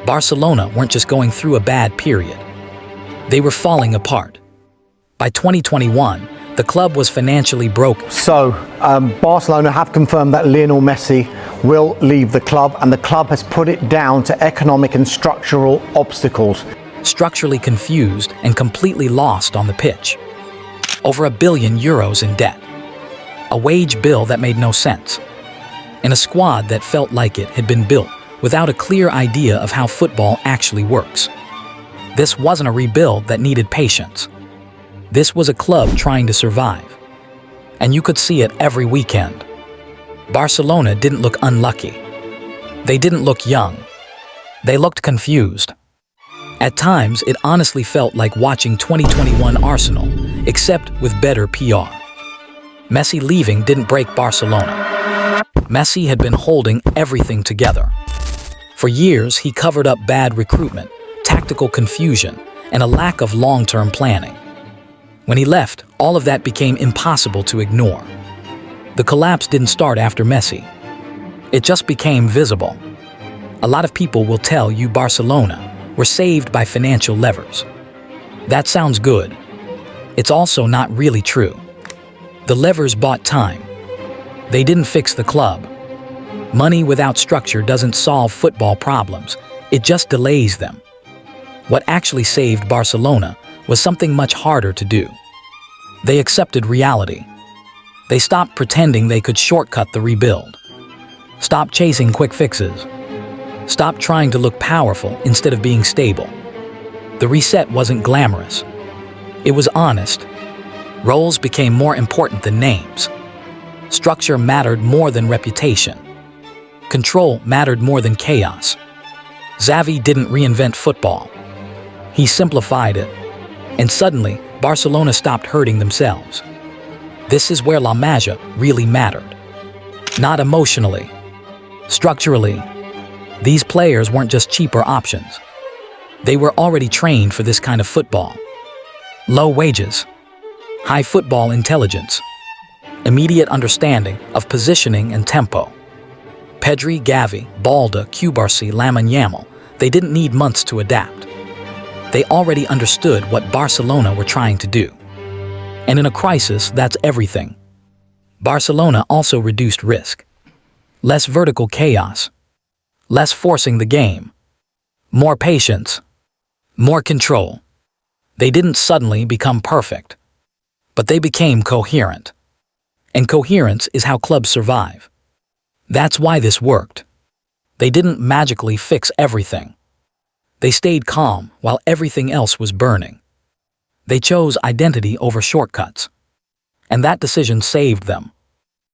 Barcelona weren't just going through a bad period. They were falling apart. By 2021, the club was financially broke. So, Barcelona have confirmed that Lionel Messi will leave the club, and the club has put it down to economic and structural obstacles. Structurally confused and completely lost on the pitch. Over €1 billion in debt. A wage bill that made no sense. And a squad that felt like it had been built without a clear idea of how football actually works. This wasn't a rebuild that needed patience. This was a club trying to survive. And you could see it every weekend. Barcelona didn't look unlucky. They didn't look young. They looked confused. At times, it honestly felt like watching 2021 Arsenal, except with better PR. Messi leaving didn't break Barcelona. Messi had been holding everything together. For years, he covered up bad recruitment, tactical confusion, and a lack of long-term planning. When he left, all of that became impossible to ignore. The collapse didn't start after Messi. It just became visible. A lot of people will tell you Barcelona were saved by financial levers. That sounds good. It's also not really true. The levers bought time. They didn't fix the club. Money without structure doesn't solve football problems. It just delays them. What actually saved Barcelona was something much harder to do. They accepted reality. They stopped pretending they could shortcut the rebuild. Stopped chasing quick fixes. Stopped trying to look powerful instead of being stable. The reset wasn't glamorous. It was honest. Roles became more important than names. Structure mattered more than reputation. Control mattered more than chaos. Xavi didn't reinvent football. He simplified it. And suddenly, Barcelona stopped hurting themselves. This is where La Magia really mattered. Not emotionally. Structurally. These players weren't just cheaper options. They were already trained for this kind of football. Low wages, high football intelligence, immediate understanding of positioning and tempo. Pedri, Gavi, Balda, Cubarsí, Lamine Yamal, they didn't need months to adapt. They already understood what Barcelona were trying to do. And in a crisis, that's everything. Barcelona also reduced risk. Less vertical chaos. Less forcing the game. More patience. More control. They didn't suddenly become perfect. But they became coherent. And coherence is how clubs survive. That's why this worked. They didn't magically fix everything. They stayed calm while everything else was burning. They chose identity over shortcuts. And that decision saved them.